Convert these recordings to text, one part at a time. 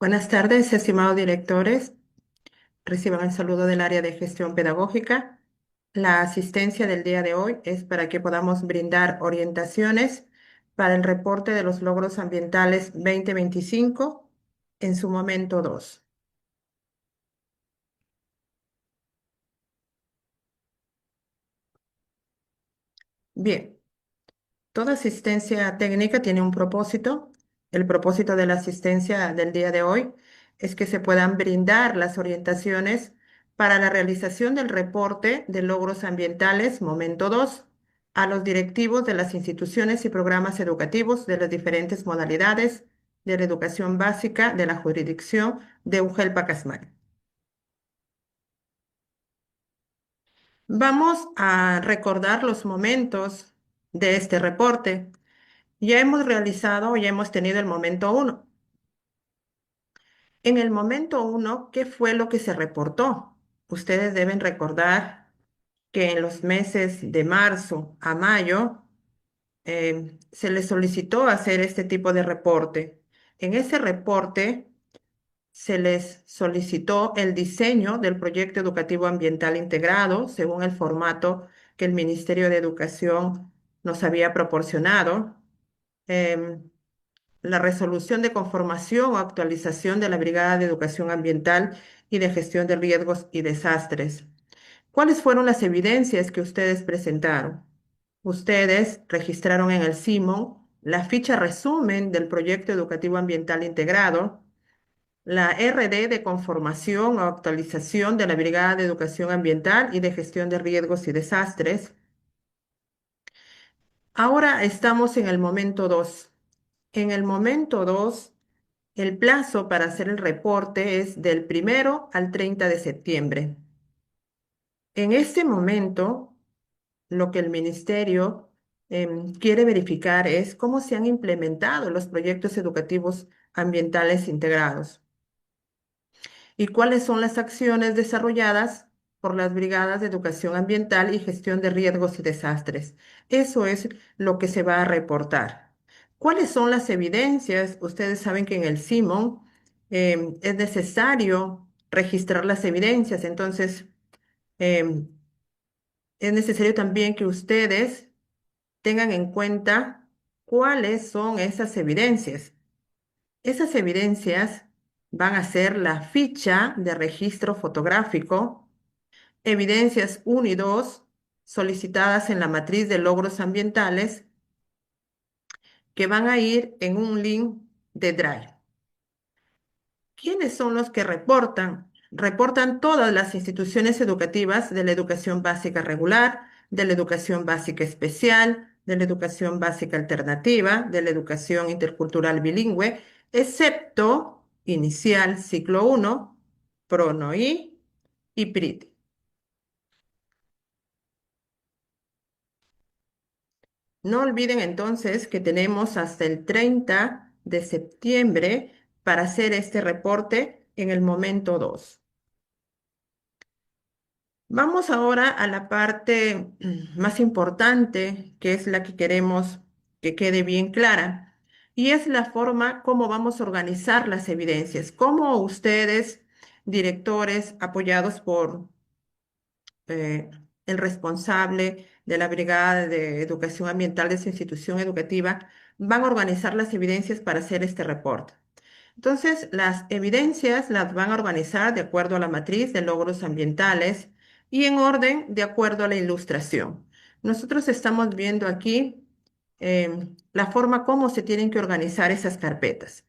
Buenas tardes, estimados directores. Reciban el saludo del área de gestión pedagógica. La asistencia del día de hoy es para que podamos brindar orientaciones para el reporte de los logros ambientales 2025 en su momento 2. Bien. Toda asistencia técnica tiene un propósito. El propósito de la asistencia del día de hoy es que se puedan brindar las orientaciones para la realización del reporte de logros ambientales, momento 2, a los directivos de las instituciones y programas educativos de las diferentes modalidades de la educación básica de la jurisdicción de Ujel-Pacasmayo. Vamos a recordar los momentos de este reporte. Ya hemos tenido el momento uno. En el momento uno, ¿qué fue lo que se reportó? Ustedes deben recordar que en los meses de marzo a mayo se les solicitó hacer este tipo de reporte. En ese reporte se les solicitó el diseño del proyecto educativo ambiental integrado según el formato que el Ministerio de Educación nos había proporcionado. Em, la resolución de conformación o actualización de la Brigada de Educación Ambiental y de Gestión de Riesgos y Desastres. ¿Cuáles fueron las evidencias que ustedes presentaron? Ustedes registraron en el CIMON la ficha resumen del proyecto educativo ambiental integrado, la RD de conformación o actualización de la Brigada de Educación Ambiental y de Gestión de Riesgos y Desastres. Ahora estamos en el momento 2. En el momento 2, el plazo para hacer el reporte es del 1 al 30 de septiembre. En este momento, lo que el ministerio quiere verificar es cómo se han implementado los proyectos educativos ambientales integrados y cuáles son las acciones desarrolladas por las brigadas de educación ambiental y gestión de riesgos y desastres. Eso es lo que se va a reportar. ¿Cuáles son las evidencias? Ustedes saben que en el CIMON es necesario registrar las evidencias, entonces em, es necesario también que ustedes tengan en cuenta cuáles son esas evidencias. Esas evidencias van a ser la ficha de registro fotográfico, evidencias 1 y 2 solicitadas en la matriz de logros ambientales que van a ir en un link de Drive. ¿Quiénes son los que reportan? Reportan todas las instituciones educativas de la educación básica regular, de la educación básica especial, de la educación básica alternativa, de la educación intercultural bilingüe, excepto inicial ciclo 1, PRONOI y PRIT. No olviden entonces que tenemos hasta el 30 de septiembre para hacer este reporte en el momento 2. Vamos ahora a la parte más importante, que es la que queremos que quede bien clara, y es la forma como vamos a organizar las evidencias, cómo ustedes, directores apoyados por eh, el responsable de la Brigada de Educación Ambiental de su institución educativa, van a organizar las evidencias para hacer este reporte. Entonces, las evidencias las van a organizar de acuerdo a la matriz de logros ambientales y en orden de acuerdo a la ilustración. Nosotros estamos viendo aquí la forma como se tienen que organizar esas carpetas.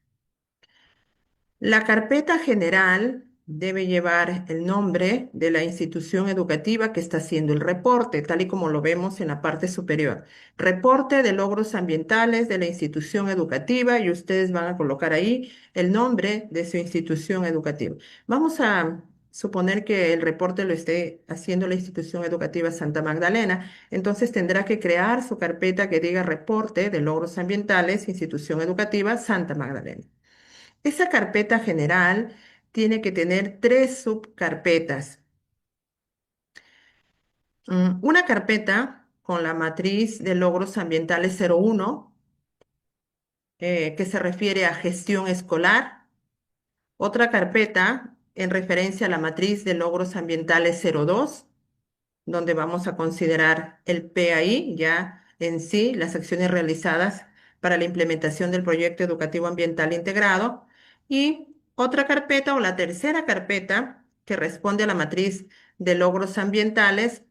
La carpeta general debe llevar el nombre de la institución educativa que está haciendo el reporte, tal y como lo vemos en la parte superior. Reporte de logros ambientales de la institución educativa y ustedes van a colocar ahí el nombre de su institución educativa. Vamos a suponer que el reporte lo esté haciendo la institución educativa Santa Magdalena, entonces tendrá que crear su carpeta que diga reporte de logros ambientales, institución educativa Santa Magdalena. Esa carpeta general tiene que tener tres subcarpetas. Una carpeta con la matriz de logros ambientales 01, que se refiere a gestión escolar. Otra carpeta en referencia a la matriz de logros ambientales 02, donde vamos a considerar el PAI, ya en sí, las acciones realizadas para la implementación del proyecto educativo ambiental integrado. Y otra carpeta o la tercera carpeta que responde a la matriz de logros ambientales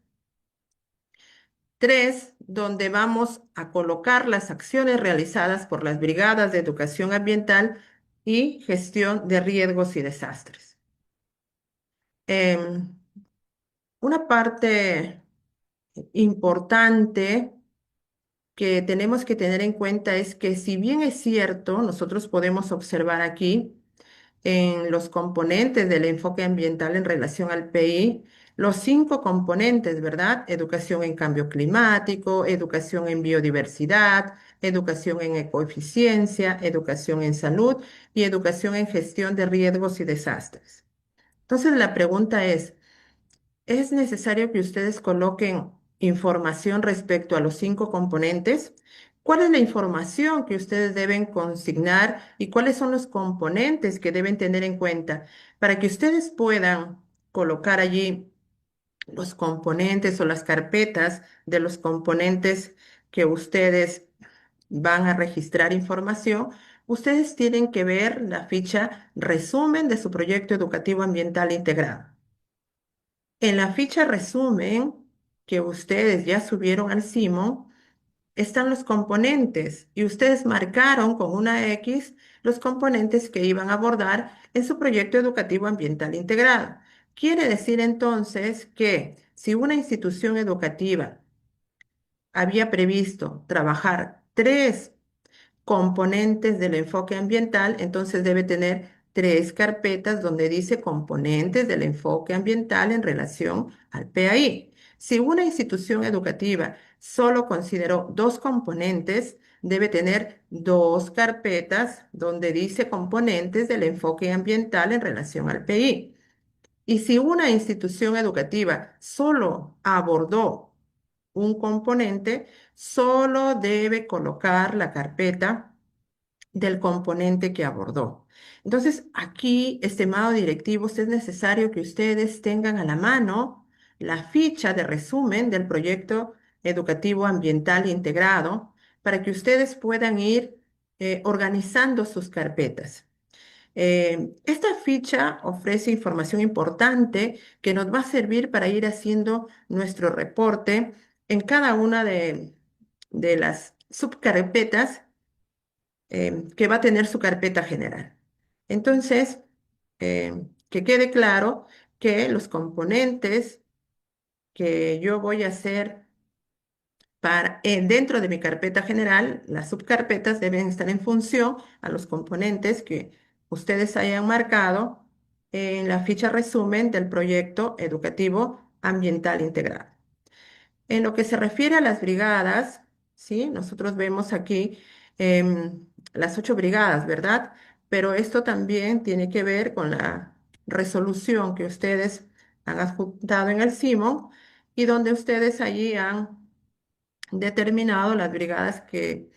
3, donde vamos a colocar las acciones realizadas por las brigadas de educación ambiental y gestión de riesgos y desastres. Em, una parte importante que tenemos que tener en cuenta es que si bien es cierto, nosotros podemos observar aquí en los componentes del enfoque ambiental en relación al PI, los 5 componentes, ¿verdad? Educación en cambio climático, educación en biodiversidad, educación en ecoeficiencia, educación en salud y educación en gestión de riesgos y desastres. Entonces la pregunta ¿es necesario que ustedes coloquen información respecto a los 5 componentes? ¿Cuál es la información que ustedes deben consignar y cuáles son los componentes que deben tener en cuenta para que ustedes puedan colocar allí los componentes o las carpetas de los componentes que ustedes van a registrar información? Ustedes tienen que ver la ficha resumen de su proyecto educativo ambiental integrado. En la ficha resumen que ustedes ya subieron al Simon, están los componentes y ustedes marcaron con una X los componentes que iban a abordar en su proyecto educativo ambiental integrado. Quiere decir entonces que si una institución educativa había previsto trabajar 3 componentes del enfoque ambiental, entonces debe tener 3 carpetas donde dice componentes del enfoque ambiental en relación al PAI. Si una institución educativa solo consideró 2 componentes, debe tener 2 carpetas donde dice componentes del enfoque ambiental en relación al PI. Y si una institución educativa solo abordó un componente, solo debe colocar la carpeta del componente que abordó. Entonces, aquí, estimado directivo, es necesario que ustedes tengan a la mano la ficha de resumen del proyecto educativo ambiental integrado para que ustedes puedan ir organizando sus carpetas. Esta ficha ofrece información importante que nos va a servir para ir haciendo nuestro reporte en cada una de las subcarpetas que va a tener su carpeta general. Entonces, que quede claro que los componentes que yo voy a hacer dentro de mi carpeta general, las subcarpetas deben estar en función a los componentes que ustedes hayan marcado en la ficha resumen del proyecto educativo ambiental integral. En lo que se refiere a las brigadas, ¿sí? Nosotros vemos aquí las 8 brigadas, ¿verdad? Pero esto también tiene que ver con la resolución que ustedes han adjuntado en el Simon y donde ustedes allí han determinado las brigadas que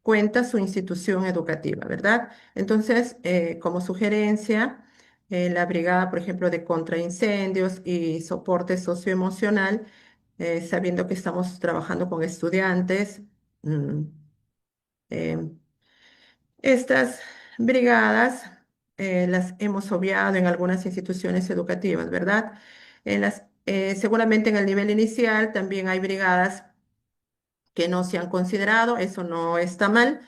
cuenta su institución educativa, ¿verdad? Entonces, como sugerencia, la brigada, por ejemplo, de contraincendios y soporte socioemocional, sabiendo que estamos trabajando con estudiantes, mm, eh, estas brigadas las hemos obviado en algunas instituciones educativas, ¿verdad? Seguramente en el nivel inicial también hay brigadas que no se han considerado, eso no está mal.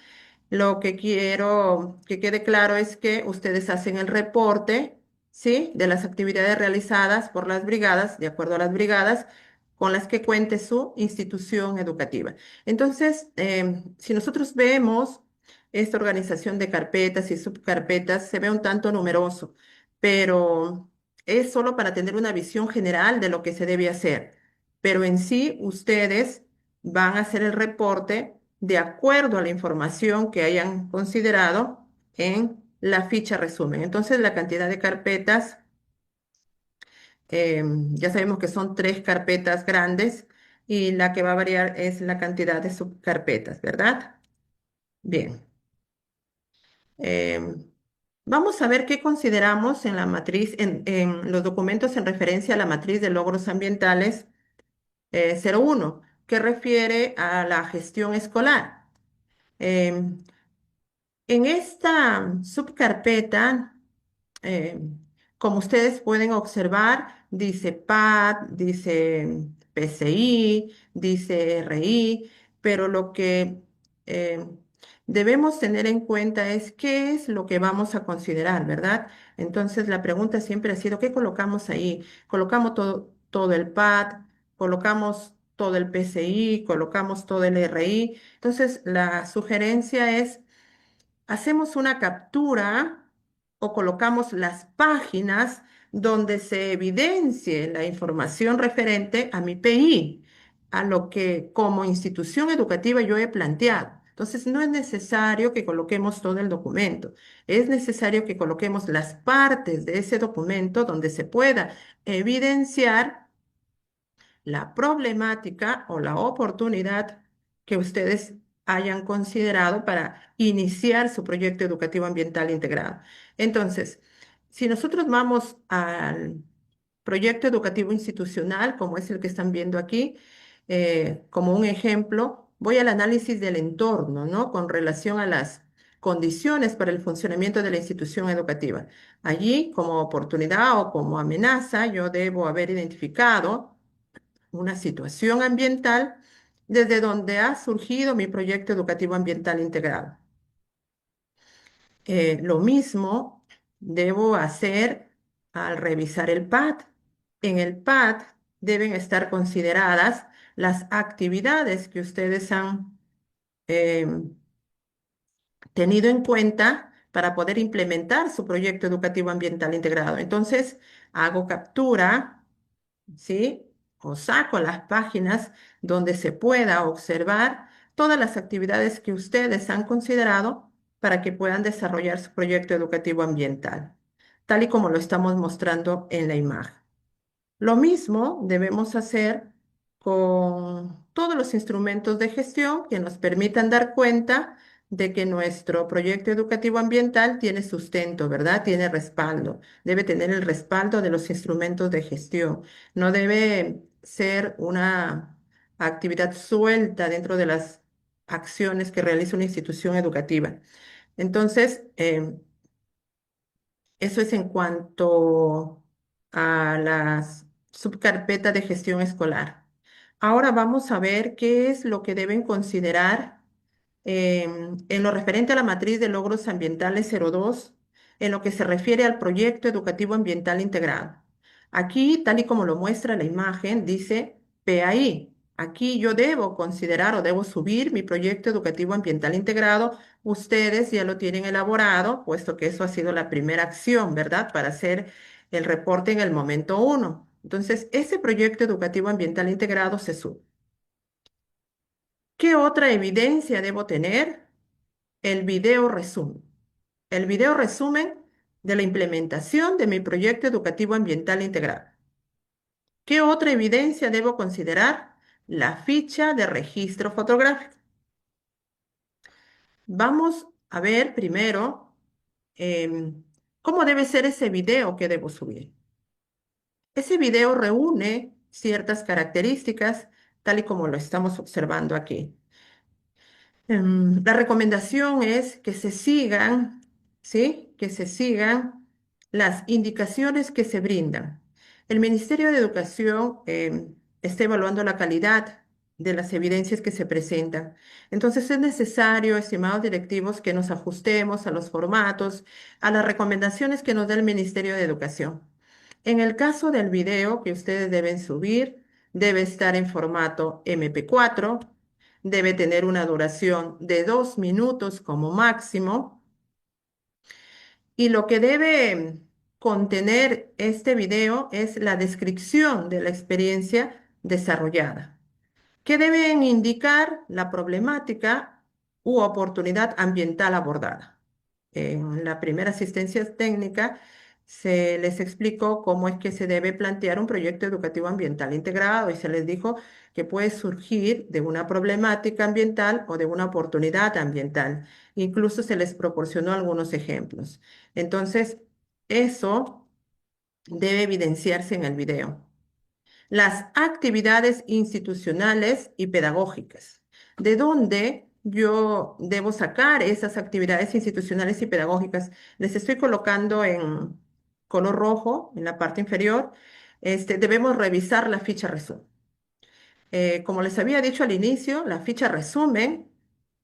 Lo que quiero que quede claro es que ustedes hacen el reporte, ¿sí? De las actividades realizadas por las brigadas, de acuerdo a las brigadas con las que cuente su institución educativa. Entonces, si nosotros vemos esta organización de carpetas y subcarpetas, se ve un tanto numeroso, pero es solo para tener una visión general de lo que se debe hacer. Pero en sí, ustedes van a hacer el reporte de acuerdo a la información que hayan considerado en la ficha resumen. Entonces, la cantidad de carpetas, ya sabemos que son 3 carpetas grandes y la que va a variar es la cantidad de subcarpetas, ¿verdad? Bien. Em, Vamos a ver qué consideramos en la matriz, en los documentos en referencia a la matriz de logros ambientales 01, que refiere a la gestión escolar. Em, en esta subcarpeta, eh, como ustedes pueden observar, dice PAD, dice PCI, dice RI, pero lo que eh, debemos tener en cuenta es qué es lo que vamos a considerar, ¿verdad? Entonces la pregunta siempre ha sido, ¿qué colocamos ahí? ¿Colocamos todo el PAD? ¿Colocamos todo el PCI? ¿Colocamos todo el RI? Entonces la sugerencia es hacemos una captura o colocamos las páginas donde se evidencie la información referente a mi PI, a lo que como institución educativa yo he planteado. Entonces, no es necesario que coloquemos todo el documento, es necesario que coloquemos las partes de ese documento donde se pueda evidenciar la problemática o la oportunidad que ustedes hayan considerado para iniciar su proyecto educativo ambiental integrado. Entonces, si nosotros vamos al proyecto educativo institucional, como es el que están viendo aquí, como un ejemplo, voy al análisis del entorno, ¿no? Con relación a las condiciones para el funcionamiento de la institución educativa. Allí, como oportunidad o como amenaza, yo debo haber identificado una situación ambiental desde donde ha surgido mi proyecto educativo ambiental integrado. Lo mismo debo hacer al revisar el PAD. En el PAD deben estar consideradas las actividades que ustedes han eh, tenido en cuenta para poder implementar su proyecto educativo ambiental integrado. Entonces, hago captura, ¿sí? O saco las páginas donde se pueda observar todas las actividades que ustedes han considerado para que puedan desarrollar su proyecto educativo ambiental, tal y como lo estamos mostrando en la imagen. Lo mismo debemos hacer con todos los instrumentos de gestión que nos permitan dar cuenta de que nuestro proyecto educativo ambiental tiene sustento, ¿verdad? Tiene respaldo. Debe tener el respaldo de los instrumentos de gestión. No debe ser una actividad suelta dentro de las acciones que realiza una institución educativa. Entonces, eso es en cuanto a las subcarpetas de gestión escolar. Ahora vamos a ver qué es lo que deben considerar en lo referente a la matriz de logros ambientales 02, en lo que se refiere al proyecto educativo ambiental integrado. Aquí, tal y como lo muestra la imagen, dice PAI. Aquí yo debo considerar o debo subir mi proyecto educativo ambiental integrado. Ustedes ya lo tienen elaborado, puesto que eso ha sido la primera acción, ¿verdad? Para hacer el reporte en el momento uno. Entonces, ese proyecto educativo ambiental integrado se sube. ¿Qué otra evidencia debo tener? El video resumen. El video resumen de la implementación de mi proyecto educativo ambiental integrado. ¿Qué otra evidencia debo considerar? La ficha de registro fotográfico. Vamos a ver primero cómo debe ser ese video que debo subir. Ese video reúne ciertas características, tal y como lo estamos observando aquí. La recomendación es que se sigan, ¿sí? Que se sigan las indicaciones que se brindan. El Ministerio de Educación está evaluando la calidad de las evidencias que se presentan. Entonces es necesario, estimados directivos, que nos ajustemos a los formatos, a las recomendaciones que nos da el Ministerio de Educación. En el caso del video que ustedes deben subir, debe estar en formato MP4, debe tener una duración de 2 minutos como máximo y lo que debe contener este video es la descripción de la experiencia desarrollada, que deben indicar la problemática u oportunidad ambiental abordada. En la primera asistencia técnica se les explicó cómo es que se debe plantear un proyecto educativo ambiental integrado y se les dijo que puede surgir de una problemática ambiental o de una oportunidad ambiental. Incluso se les proporcionó algunos ejemplos. Entonces, eso debe evidenciarse en el video. Las actividades institucionales y pedagógicas. ¿De dónde yo debo sacar esas actividades institucionales y pedagógicas? Les estoy colocando en color rojo en la parte inferior. Debemos revisar la ficha resumen. Como les había dicho al inicio, la ficha resumen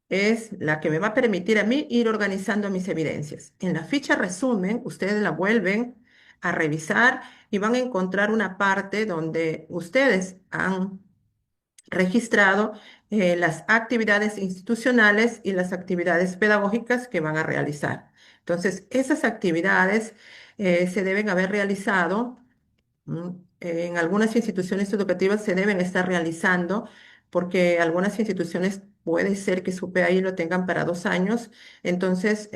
es la que me va a permitir a mí ir organizando mis evidencias. En la ficha resumen, ustedes la vuelven a revisar y van a encontrar una parte donde ustedes han registrado las actividades institucionales y las actividades pedagógicas que van a realizar. Entonces, esas actividades se deben haber realizado. En algunas instituciones educativas se deben estar realizando porque algunas instituciones puede ser que su PAI lo tengan para 2 años. Entonces,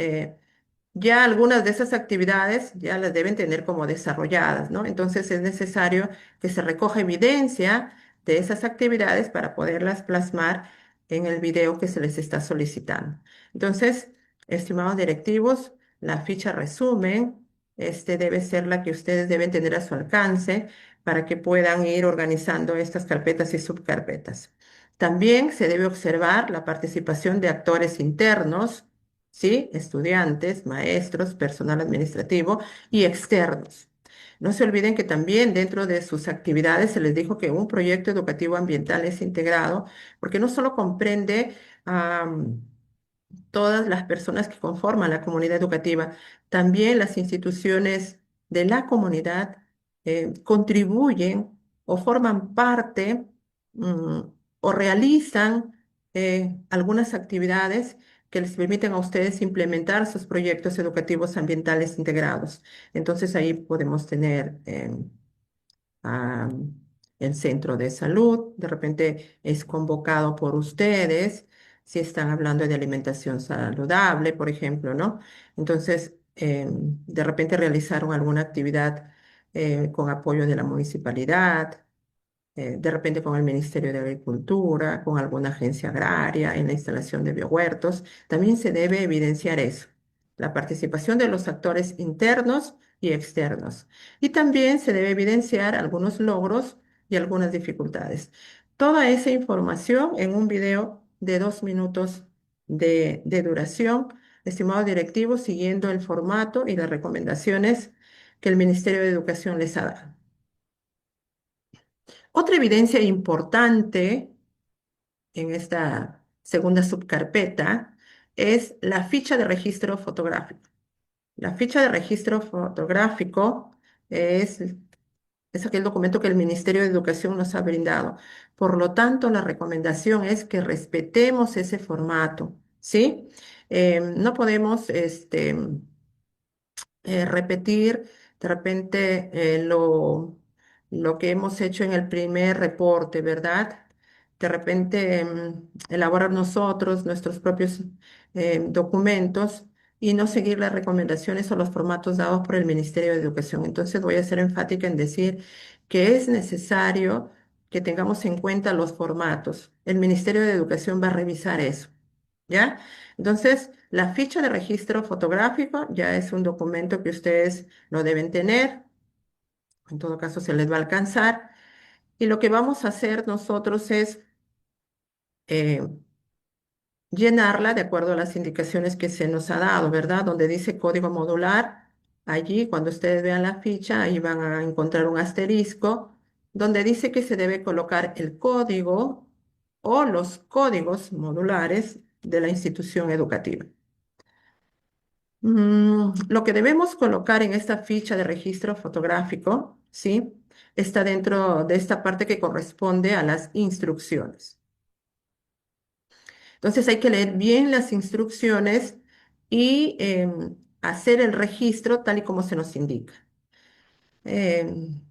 ya algunas de esas actividades ya las deben tener como desarrolladas, ¿no? Entonces es necesario que se recoja evidencia de esas actividades para poderlas plasmar en el video que se les está solicitando. Entonces, estimados directivos, la ficha resumen, debe ser la que ustedes deben tener a su alcance para que puedan ir organizando estas carpetas y subcarpetas. También se debe observar la participación de actores internos, ¿sí? Estudiantes, maestros, personal administrativo y externos. No se olviden que también dentro de sus actividades se les dijo que un proyecto educativo ambiental es integrado porque no solo comprende a todas las personas que conforman la comunidad educativa, también las instituciones de la comunidad contribuyen o forman parte mm, o realizan algunas actividades que les permiten a ustedes implementar sus proyectos educativos ambientales integrados. Entonces ahí podemos tener a el centro de salud, de repente es convocado por ustedes, si están hablando de alimentación saludable, por ejemplo, ¿no? Entonces, de repente realizaron alguna actividad con apoyo de la municipalidad, de repente con el Ministerio de Agricultura, con alguna agencia agraria en la instalación de biohuertos. También se debe evidenciar eso, la participación de los actores internos y externos. Y también se debe evidenciar algunos logros y algunas dificultades. Toda esa información en un video de 2 minutos de duración, estimados directivos, siguiendo el formato y las recomendaciones que el Ministerio de Educación les ha dado. Otra evidencia importante en esta segunda subcarpeta es la ficha de registro fotográfico. La ficha de registro fotográfico es, es aquel documento que el Ministerio de Educación nos ha brindado. Por lo tanto, la recomendación es que respetemos ese formato, ¿sí? No podemos, repetir de repente lo que hemos hecho en el primer reporte, ¿verdad? De repente elaborar nosotros nuestros propios documentos y no seguir las recomendaciones o los formatos dados por el Ministerio de Educación. Entonces voy a ser enfática en decir que es necesario que tengamos en cuenta los formatos. El Ministerio de Educación va a revisar eso, ¿ya? Entonces, la ficha de registro fotográfico ya es un documento que ustedes lo deben tener. En todo caso, se les va a alcanzar. Y lo que vamos a hacer nosotros es eh, llenarla de acuerdo a las indicaciones que se nos ha dado, ¿verdad? Donde dice código modular, allí cuando ustedes vean la ficha, ahí van a encontrar un asterisco donde dice que se debe colocar el código o los códigos modulares de la institución educativa. Lo que debemos colocar en esta ficha de registro fotográfico, ¿sí? Está dentro de esta parte que corresponde a las instrucciones. Entonces hay que leer bien las instrucciones y hacer el registro tal y como se nos indica. Em,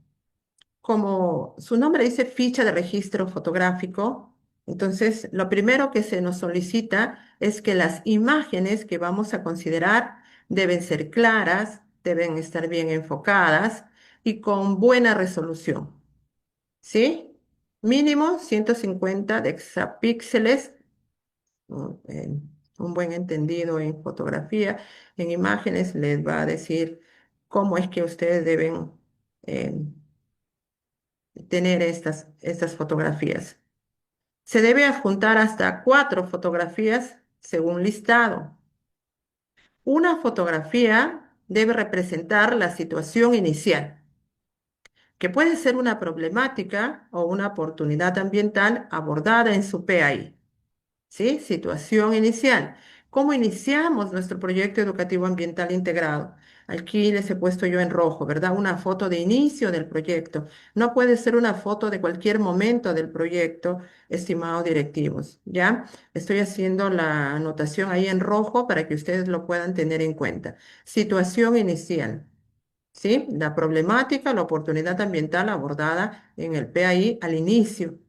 Como su nombre dice ficha de registro fotográfico, entonces lo primero que se nos solicita es que las imágenes que vamos a considerar deben ser claras, deben estar bien enfocadas y con buena resolución, ¿sí? Mínimo 150 de hexapíxeles, un buen entendido en fotografía, en imágenes les va a decir cómo es que ustedes deben eh, tener estas fotografías. Se debe adjuntar hasta 4 fotografías según listado. Una fotografía debe representar la situación inicial, que puede ser una problemática o una oportunidad ambiental abordada en su PAI. ¿Sí? Situación inicial. ¿Cómo iniciamos nuestro proyecto educativo ambiental integrado? Aquí les he puesto yo en rojo, ¿verdad? Una foto de inicio del proyecto. No puede ser una foto de cualquier momento del proyecto, estimados directivos, ¿ya? Estoy haciendo la anotación ahí en rojo para que ustedes lo puedan tener en cuenta. Situación inicial, ¿sí? La problemática, la oportunidad ambiental abordada en el PAI al inicio.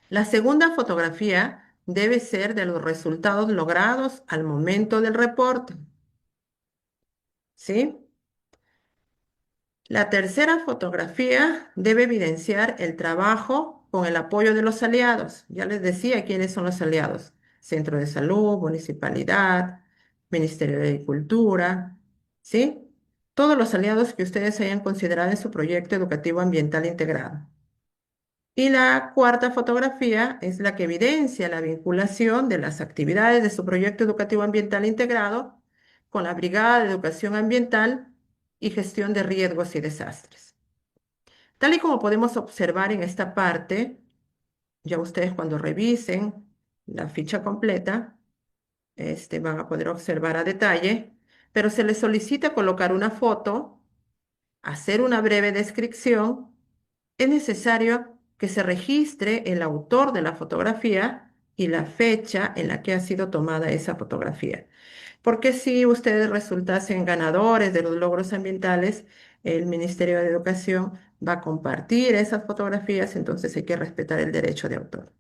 La segunda fotografía debe ser de los resultados logrados al momento del reporte, ¿sí? La tercera fotografía debe evidenciar el trabajo con el apoyo de los aliados. Ya les decía quiénes son los aliados. Centro de Salud, Municipalidad, Ministerio de Agricultura, ¿sí? Todos los aliados que ustedes hayan considerado en su proyecto educativo ambiental integrado. Y la cuarta fotografía es la que evidencia la vinculación de las actividades de su proyecto educativo ambiental integrado con la Brigada de Educación Ambiental y Gestión de Riesgos y Desastres. Tal y como podemos observar en esta parte, ya ustedes cuando revisen la ficha completa, van a poder observar a detalle, pero se les solicita colocar una foto, hacer una breve descripción. Es necesario que se registre el autor de la fotografía y la fecha en la que ha sido tomada esa fotografía. Porque si ustedes resultasen ganadores de los logros ambientales, el Ministerio de Educación va a compartir esas fotografías, entonces hay que respetar el derecho de autor.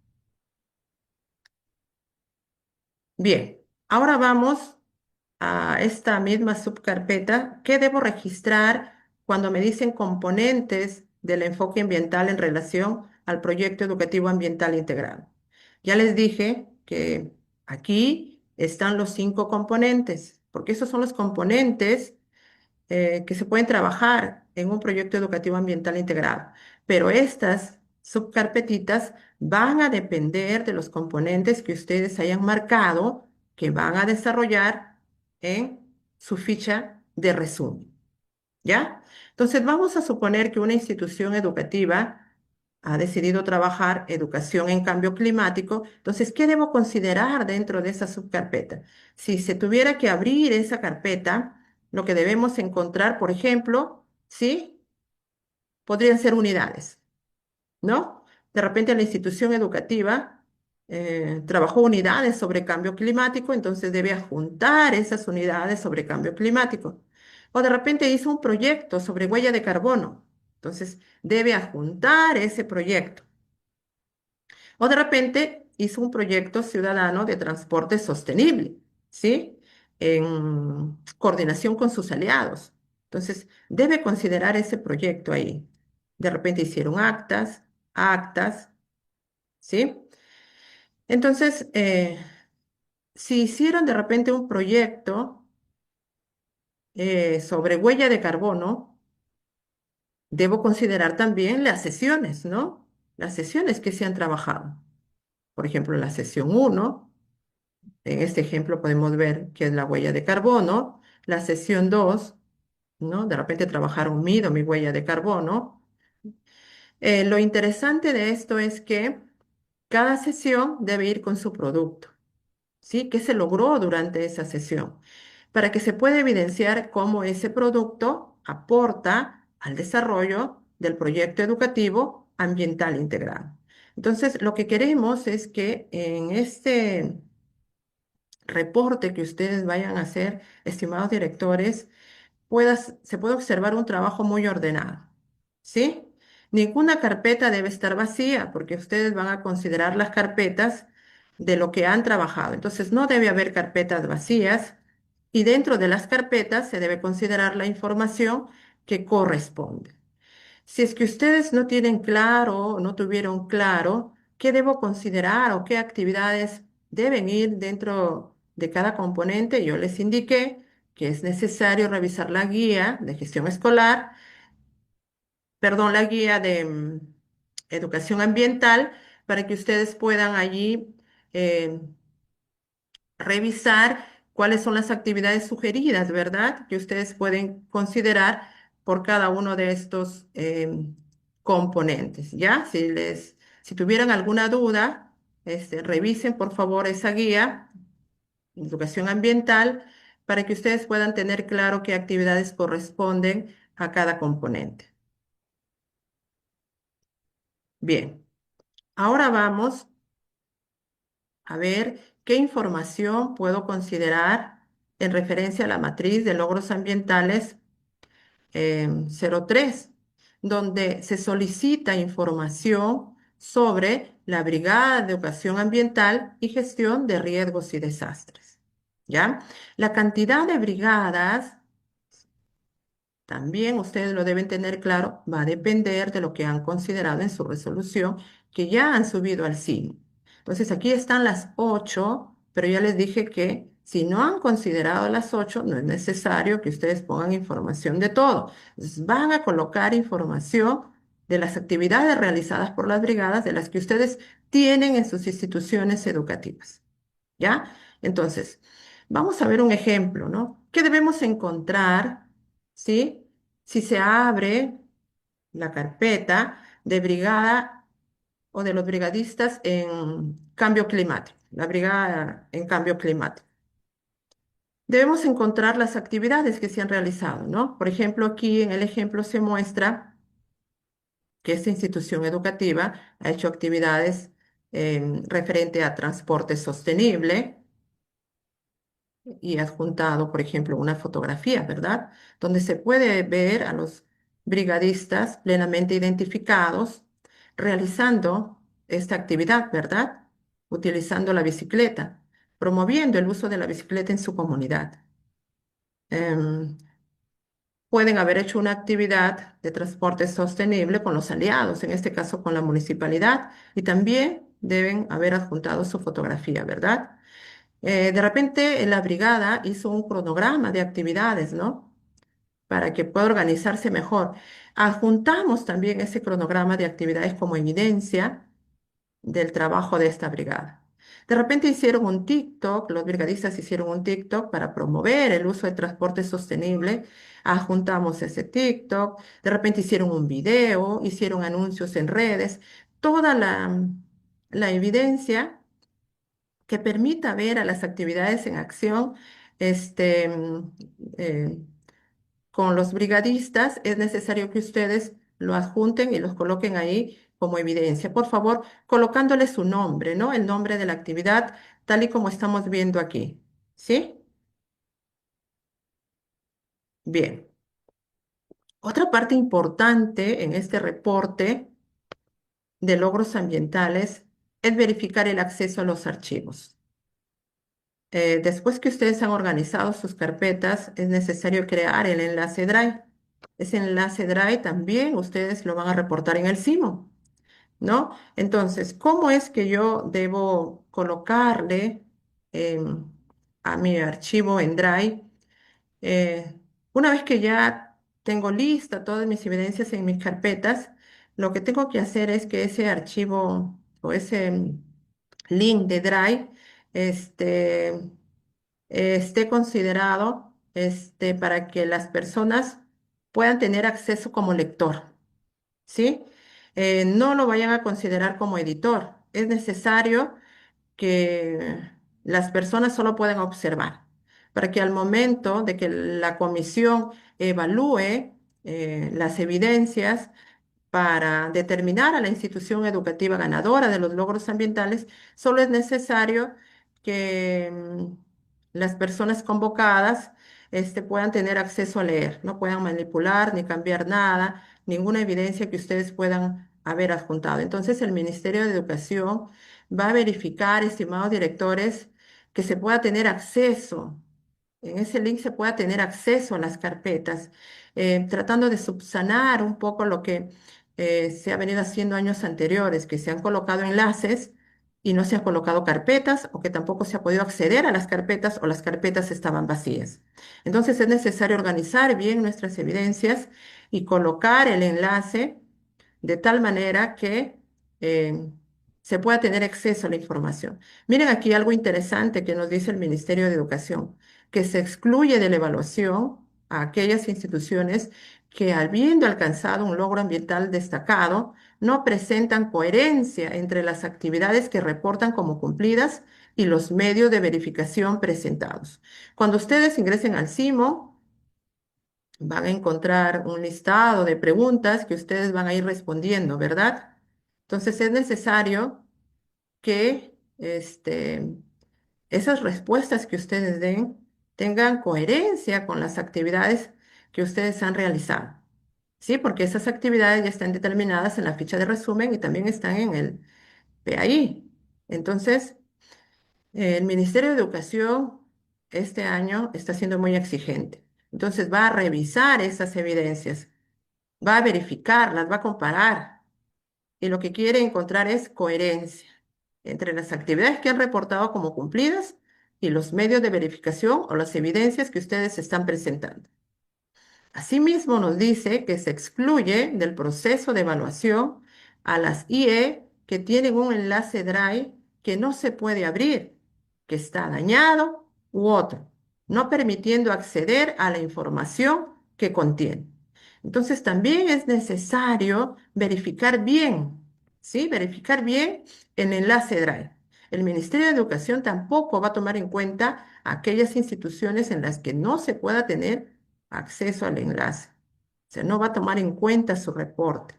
Bien, ahora vamos a esta misma subcarpeta. ¿Qué debo registrar cuando me dicen componentes del enfoque ambiental en relación al proyecto educativo ambiental integrado? Ya les dije que aquí están los 5 componentes, porque esos son los componentes que se pueden trabajar en un proyecto educativo ambiental integrado. Pero estas subcarpetitas van a depender de los componentes que ustedes hayan marcado que van a desarrollar en su ficha de resumen. ¿Ya? Entonces, vamos a suponer que una institución educativa ha decidido trabajar educación en cambio climático. Entonces, ¿qué debo considerar dentro de esa subcarpeta? Si se tuviera que abrir esa carpeta, lo que debemos encontrar, por ejemplo, ¿sí? Podrían ser unidades, ¿no? De repente la institución educativa trabajó unidades sobre cambio climático, entonces debe adjuntar esas unidades sobre cambio climático. O de repente hizo un proyecto sobre huella de carbono, entonces debe adjuntar ese proyecto. O de repente hizo un proyecto ciudadano de transporte sostenible, ¿sí? En coordinación con sus aliados. Entonces, debe considerar ese proyecto ahí. De repente hicieron actas, ¿sí? Entonces, si hicieron de repente un proyecto sobre huella de carbono, debo considerar también las sesiones, ¿no? Las sesiones que se han trabajado. Por ejemplo, la sesión 1. En este ejemplo podemos ver que es la huella de carbono. La sesión 2, ¿no? De repente trabajaron mido mi huella de carbono. Lo interesante de esto es que cada sesión debe ir con su producto, ¿sí? ¿Qué se logró durante esa sesión? Para que se pueda evidenciar cómo ese producto aporta al desarrollo del proyecto educativo ambiental integrado. Entonces, lo que queremos es que en este reporte que ustedes vayan a hacer, estimados directores, se puede observar un trabajo muy ordenado, ¿sí? Ninguna carpeta debe estar vacía porque ustedes van a considerar las carpetas de lo que han trabajado. Entonces, no debe haber carpetas vacías Y dentro de las carpetas se debe considerar la información que corresponde. Si es que ustedes no tienen claro, no tuvieron claro qué debo considerar o qué actividades deben ir dentro de cada componente, yo les indiqué que es necesario revisar la guía de gestión escolar, perdón, la guía de educación ambiental, para que ustedes puedan allí eh, revisar cuáles son las actividades sugeridas, ¿verdad? Que ustedes pueden considerar por cada uno de estos componentes, ¿ya? Si tuvieran alguna duda, revisen por favor esa guía, educación ambiental, para que ustedes puedan tener claro qué actividades corresponden a cada componente. Bien, ahora vamos a ver qué información puedo considerar en referencia a la matriz de logros ambientales 03, donde se solicita información sobre la Brigada de Educación Ambiental y Gestión de Riesgos y Desastres. ¿Ya? La cantidad de brigadas también ustedes lo deben tener claro, va a depender de lo que han considerado en su resolución, que ya han subido al CIN. Entonces, aquí están las 8, pero ya les dije que si no han considerado las 8, no es necesario que ustedes pongan información de todo. Entonces, van a colocar información de las actividades realizadas por las brigadas, de las que ustedes tienen en sus instituciones educativas. ¿Ya? Entonces, vamos a ver un ejemplo, ¿no? ¿Qué debemos encontrar, ¿sí? Si se abre la carpeta de brigada o de los brigadistas en cambio climático, la brigada en cambio climático. Debemos encontrar las actividades que se han realizado, ¿no? Por ejemplo, aquí en el ejemplo se muestra que esta institución educativa ha hecho actividades referente a transporte sostenible, y adjuntado, por ejemplo, una fotografía, ¿verdad? Donde se puede ver a los brigadistas plenamente identificados realizando esta actividad, ¿verdad? Utilizando la bicicleta, promoviendo el uso de la bicicleta en su comunidad. Em, Pueden haber hecho una actividad de transporte sostenible con los aliados, en este caso con la municipalidad, y también deben haber adjuntado su fotografía, ¿verdad? De repente la brigada hizo un cronograma de actividades, ¿no? Para que pueda organizarse mejor. Adjuntamos también ese cronograma de actividades como evidencia del trabajo de esta brigada. De repente hicieron un TikTok, los brigadistas hicieron un TikTok para promover el uso del transporte sostenible. Adjuntamos ese TikTok. De repente hicieron un video, hicieron anuncios en redes. Toda la evidencia que permita ver a las actividades en acción este, mm, eh, con los brigadistas, es necesario que ustedes lo adjunten y los coloquen ahí como evidencia. Por favor, colocándole su nombre, ¿no? El nombre de la actividad, tal y como estamos viendo aquí. ¿Sí? Bien. Otra parte importante en este reporte de logros ambientales es verificar el acceso a los archivos. Después que ustedes han organizado sus carpetas, es necesario crear el enlace Drive. Ese enlace Drive también ustedes lo van a reportar en el SIMO, ¿no? Entonces, ¿cómo es que yo debo colocarle em, a mi archivo en Drive? Eh, una vez que ya tengo lista todas mis evidencias en mis carpetas, lo que tengo que hacer es que ese archivo o ese link de Drive, este, esté considerado para que las personas puedan tener acceso como lector, ¿sí? No lo vayan a considerar como editor. Es necesario que las personas solo puedan observar, para que al momento de que la comisión evalúe las evidencias, para determinar a la institución educativa ganadora de los logros ambientales, solo es necesario que las personas convocadas puedan tener acceso a leer, no puedan manipular ni cambiar nada, ninguna evidencia que ustedes puedan haber adjuntado. Entonces, el Ministerio de Educación va a verificar, estimados directores, que se pueda tener acceso en ese link se pueda tener acceso a las carpetas, tratando de subsanar un poco lo que se ha venido haciendo años anteriores, que se han colocado enlaces y no se han colocado carpetas o que tampoco se ha podido acceder a las carpetas o las carpetas estaban vacías. Entonces es necesario organizar bien nuestras evidencias y colocar el enlace de tal manera que eh, se pueda tener acceso a la información. Miren aquí algo interesante que nos dice el Ministerio de Educación, que se excluye de la evaluación a aquellas instituciones que, habiendo alcanzado un logro ambiental destacado, no presentan coherencia entre las actividades que reportan como cumplidas y los medios de verificación presentados. Cuando ustedes ingresen al CIMO, van a encontrar un listado de preguntas que ustedes van a ir respondiendo, ¿verdad? Entonces es necesario que esas respuestas que ustedes den tengan coherencia con las actividades que ustedes han realizado. Sí, porque esas actividades ya están determinadas en la ficha de resumen y también están en el PAI. Entonces, el Ministerio de Educación este año está siendo muy exigente. Entonces, va a revisar esas evidencias, va a verificarlas, va a comparar y lo que quiere encontrar es coherencia entre las actividades que han reportado como cumplidas y los medios de verificación o las evidencias que ustedes están presentando. Asimismo, nos dice que se excluye del proceso de evaluación a las IE que tienen un enlace Drive que no se puede abrir, que está dañado u otro, no permitiendo acceder a la información que contiene. Entonces, también es necesario verificar bien, ¿sí? Verificar bien el enlace Drive. El Ministerio de Educación tampoco va a tomar en cuenta aquellas instituciones en las que no se pueda tener acceso al enlace. O sea, no va a tomar en cuenta su reporte.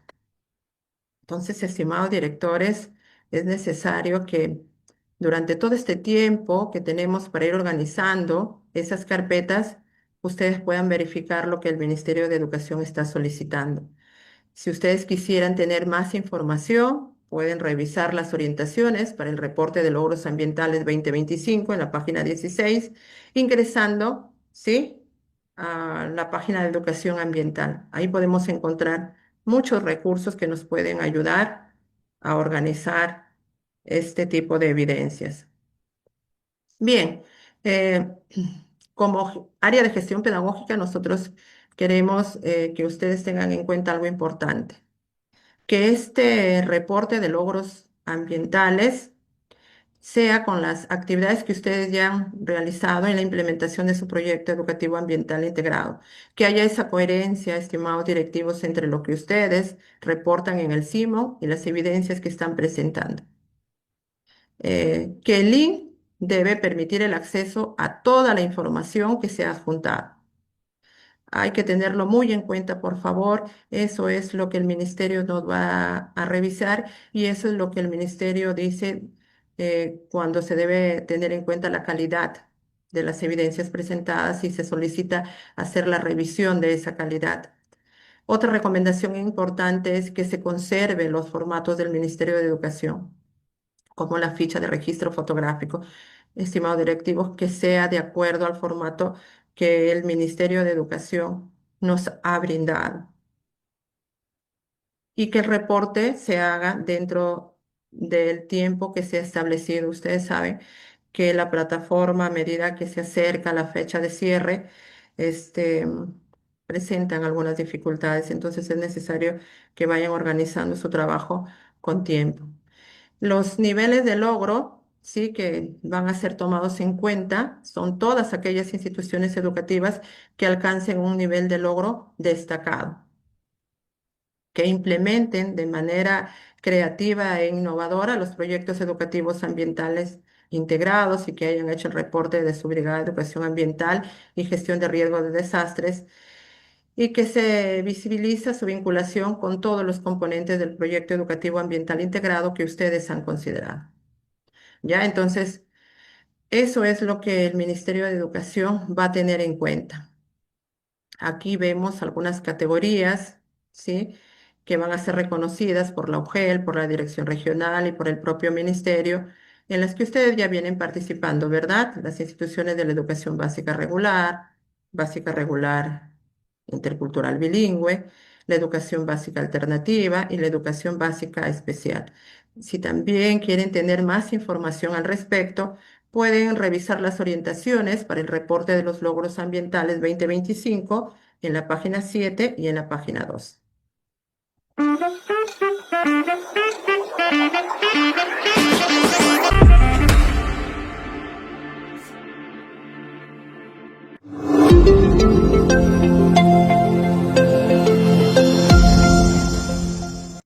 Entonces, estimados directores, es necesario que durante todo este tiempo que tenemos para ir organizando esas carpetas, ustedes puedan verificar lo que el Ministerio de Educación está solicitando. Si ustedes quisieran tener más información, pueden revisar las orientaciones para el reporte de logros ambientales 2025 en la página 16, ingresando, ¿sí?, a la página de educación ambiental. Ahí podemos encontrar muchos recursos que nos pueden ayudar a organizar este tipo de evidencias. Bien, eh, como área de gestión pedagógica, nosotros queremos que ustedes tengan en cuenta algo importante, que este reporte de logros ambientales sea con las actividades que ustedes ya han realizado en la implementación de su proyecto educativo ambiental integrado, que haya esa coherencia, estimados directivos, entre lo que ustedes reportan en el CIMO y las evidencias que están presentando. Que el link debe permitir el acceso a toda la información que se ha adjuntado. Hay que tenerlo muy en cuenta, por favor. Eso es lo que el ministerio nos va a revisar y eso es lo que el ministerio dice cuando se debe tener en cuenta la calidad de las evidencias presentadas y se solicita hacer la revisión de esa calidad. Otra recomendación importante es que se conserven los formatos del Ministerio de Educación, como la ficha de registro fotográfico. Estimados directivos, que sea de acuerdo al formato que el Ministerio de Educación nos ha brindado y que el reporte se haga dentro del tiempo que se ha establecido. Ustedes saben que la plataforma, a medida que se acerca la fecha de cierre, este, presentan algunas dificultades, entonces es necesario que vayan organizando su trabajo con tiempo. Los niveles de logro, sí, que van a ser tomados en cuenta, son todas aquellas instituciones educativas que alcancen un nivel de logro destacado, que implementen de manera creativa e innovadora los proyectos educativos ambientales integrados y que hayan hecho el reporte de su brigada de educación ambiental y gestión de riesgos de desastres y que se visibiliza su vinculación con todos los componentes del proyecto educativo ambiental integrado que ustedes han considerado. ¿Ya? Entonces, eso es lo que el Ministerio de Educación va a tener en cuenta. Aquí vemos algunas categorías, ¿sí?, que van a ser reconocidas por la UGEL, por la Dirección Regional y por el propio Ministerio, en las que ustedes ya vienen participando, ¿verdad? Las instituciones de la educación básica regular, intercultural bilingüe, la educación básica alternativa y la educación básica especial. Si también quieren tener más información al respecto, pueden revisar las orientaciones para el reporte de los logros ambientales 2025 en la página 7 y en la página 2.